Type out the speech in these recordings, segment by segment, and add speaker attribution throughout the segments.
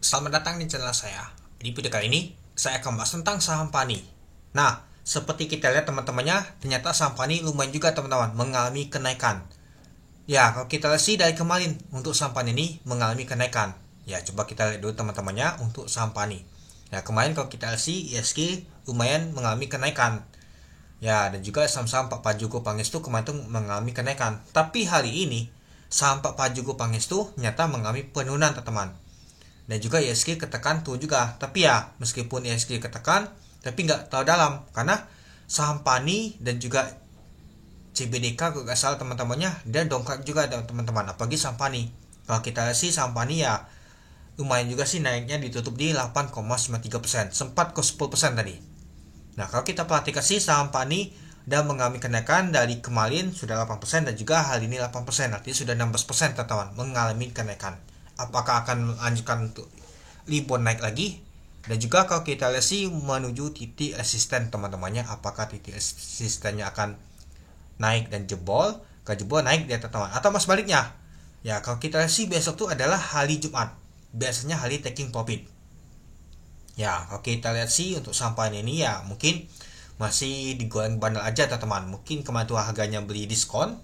Speaker 1: Selamat datang di channel saya. Di video kali ini, saya akan bahas tentang saham PANI. Nah, seperti kita lihat teman-temannya, ternyata saham PANI lumayan juga teman-teman, mengalami kenaikan. Ya, kalau kita lihat sih dari kemarin, untuk saham PANI ini mengalami kenaikan. Ya, coba kita lihat dulu teman-temannya untuk saham PANI. Ya, kemarin kalau kita lihat sih, ISG lumayan mengalami kenaikan. Ya, dan juga saham-saham Pak Prajogo Pangestu kemarin tuh mengalami kenaikan. Tapi hari ini, saham Pak Prajogo Pangestu ternyata mengalami penurunan teman-teman. Dan juga ISG ketekan turun juga. Tapi ya, meskipun ISG ketekan, tapi nggak terlalu dalam. Karena saham PANI dan juga CBDK kalau nggak salah teman-temannya, dia dongkrak juga teman-teman. Apalagi saham PANI. Kalau kita lihat sih saham PANI ya, lumayan juga sih naiknya, ditutup di 8,93%. Sempat ke 10% tadi. Nah, kalau kita perhatikan sih saham PANI dan mengalami kenaikan dari kemarin sudah 8% dan juga hari ini 8%. Artinya sudah 16% teman-teman mengalami kenaikan. Apakah akan melanjutkan untuk rebound naik lagi? Dan juga kalau kita lihat sih menuju titik resisten teman-temannya, apakah titik resistennya akan naik dan jebol, ke jebol naik dia teman-teman, atau mas baliknya. Ya, kalau kita lihat sih besok tuh adalah hari Jumat, biasanya hari taking profit. Ya, kalau kita lihat sih untuk sampai ini ya mungkin masih digoreng bandel aja teman-teman. Mungkin kemarin tuh harganya beli diskon,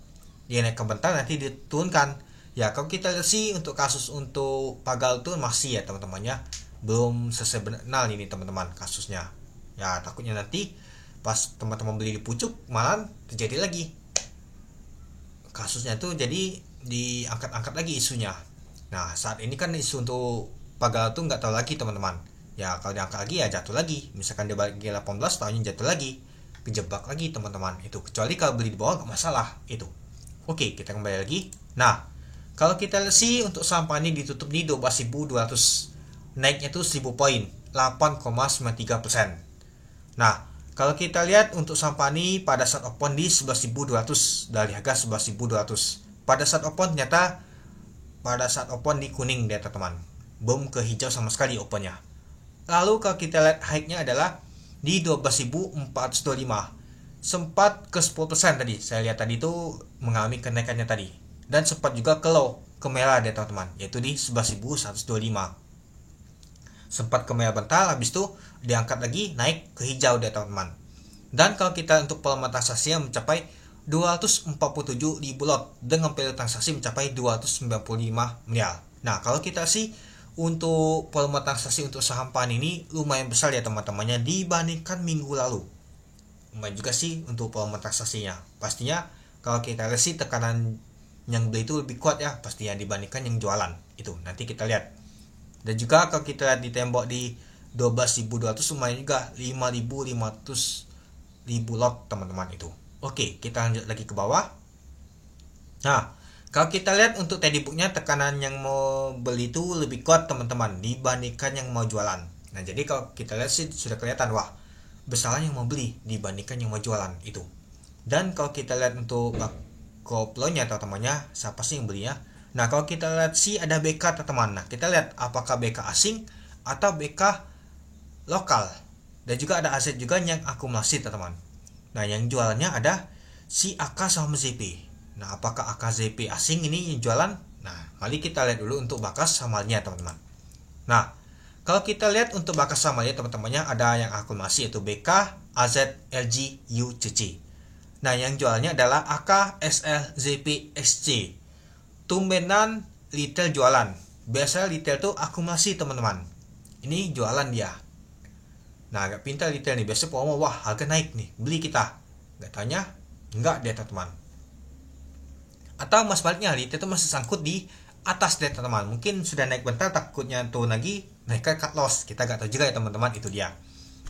Speaker 1: dia naik ke bentar nanti diturunkan. Ya, kalau kita lihat sih untuk kasus untuk pagal tuh masih ya teman-temannya belum selesai benar ini teman-teman kasusnya. Ya, takutnya nanti pas teman-teman beli di pucuk malah terjadi lagi kasusnya tuh, jadi diangkat-angkat lagi isunya. Nah, saat ini kan isu untuk pagal tuh nggak tahu lagi teman-teman. Ya, kalau diangkat lagi ya jatuh lagi. Misalkan dia balik ke 18 tahunnya jatuh lagi, kejebak lagi teman-teman itu. Kecuali kalau beli di bawah nggak masalah itu. Oke, kita kembali lagi. Nah, kalau kita lihat sih untuk saham PANI ditutup di 12.200, naiknya tuh 1000 poin, 8,93%. Nah, kalau kita lihat untuk saham PANI pada saat open di 11.200 dari harga 11.200. Pada saat open ternyata pada saat open di kuning dia teman-teman. Belum ke hijau sama sekali opennya. Lalu kalau kita lihat high-nya adalah di 12.425. Sempat ke 10% tadi. Saya lihat tadi itu mengalami kenaikannya tadi. Dan sempat juga ke low, ke merah deh teman-teman, yaitu di 11.125. Sempat ke merah bentar, habis itu diangkat lagi naik ke hijau deh teman-teman. Dan kalau kita untuk volume transaksi yang mencapai 247 ribu lot dengan value transaksi mencapai 295 miliar. Nah, kalau kita sih untuk volume transaksi untuk saham PANI ini lumayan besar ya teman-temannya dibandingkan minggu lalu. Lumayan juga sih untuk volume transaksinya. Pastinya kalau kita lihat sih tekanan yang beli itu lebih kuat ya pastinya dibandingkan yang jualan. Itu nanti kita lihat. Dan juga kalau kita lihat di tembok di 12.200 lumayan juga 5.500 ribu lot teman-teman itu. Oke, kita lanjut lagi ke bawah. Nah, kalau kita lihat untuk tadi booknya tekanan yang mau beli itu lebih kuat teman-teman dibandingkan yang mau jualan. Nah, jadi kalau kita lihat sih sudah kelihatan wah besarnya yang mau beli dibandingkan yang mau jualan itu. Dan kalau kita lihat untuk koplonya teman-temannya siapa sih yang belinya. Nah, kalau kita lihat sih ada BK teman-teman. Nah, kita lihat apakah BK asing atau BK lokal. Dan juga ada aset juga yang akumulasi teman-teman. Nah, yang jualannya ada si AK sama ZP. Nah, apakah AKZP asing ini yang jualan? Nah, mari kita lihat dulu untuk bakas samalnya teman-teman. Nah, kalau kita lihat untuk bakas samalnya teman-temannya ada yang akumulasi yaitu BK, AZ, LG, UCC. Nah, yang jualnya adalah AK, SL, ZP, SC. Tumbenan retail jualan. Biasanya retail tuh akumulasi teman-teman. Ini jualan dia. Nah, agak pintar retail nih. Biasanya promo, wah harga naik nih, beli kita. Gak tanya, enggak dia teman-teman. Atau mas baliknya, retail tuh masih sangkut di atas dia teman-teman. Mungkin sudah naik bentar, takutnya turun lagi, naikkan cut loss. Kita gak tahu juga ya teman-teman, itu dia.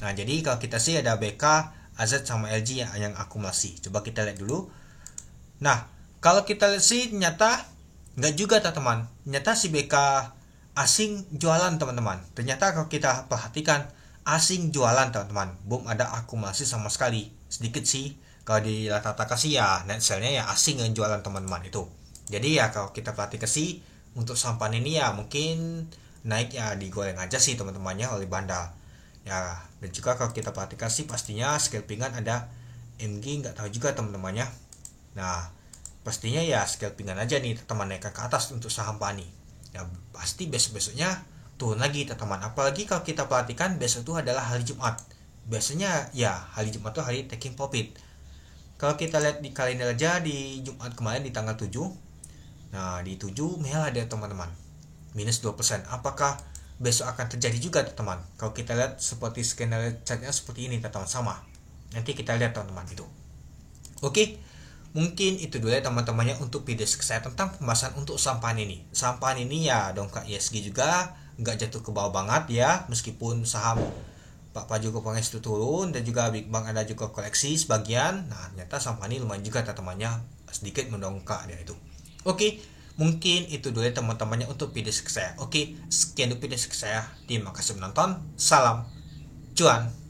Speaker 1: Nah, jadi kalau kita sih ada BK, AZ sama LG yang akumulasi. Coba kita lihat dulu. Nah, kalau kita lihat sih ternyata nggak juga teman-teman. Ternyata si BK asing jualan teman-teman. Ternyata kalau kita perhatikan asing jualan teman-teman. Belum ada akumulasi sama sekali. Sedikit sih. Kalau di rata-rata sih ya net sale-nya ya asing yang jualan teman-teman itu. Jadi ya kalau kita perhatikan sih untuk sampan ini ya mungkin naik ya digoreng aja sih teman-temannya oleh bandal. Ya, dan juga kalau kita perhatikan sih pastinya scalpingan ada MG nggak tahu juga teman-temannya. Nah, pastinya ya scalpingan aja nih teman naik ke atas untuk saham PANI. Ya pasti besok-besoknya turun lagi teman-teman. Apalagi kalau kita perhatikan besok itu adalah hari Jumat. Biasanya ya hari Jumat itu hari taking profit. Kalau kita lihat di kalender aja di Jumat kemarin di tanggal 7. Nah, di 7 merah ada teman-teman. Minus 2%. Apakah besok akan terjadi juga teman-teman? Kalau kita lihat seperti skenario chartnya seperti ini teman-teman, sama. Nanti kita lihat teman-teman itu. Oke. Mungkin itu dulu ya teman-temannya untuk video saya tentang pembahasan untuk sampahan ini. Sampahan ini ya dongkrak ISG juga, nggak jatuh ke bawah banget ya, meskipun saham Pak Joko Pangestu turun dan juga Big Bang ada juga koleksi sebagian. Nah, ternyata sampahan ini lumayan juga teman-temannya, sedikit mendongkrak dia itu. Oke, mungkin itu dulu ya teman-temannya untuk video saya. Oke, sekian dulu video saya. Terima kasih menonton. Salam cuan.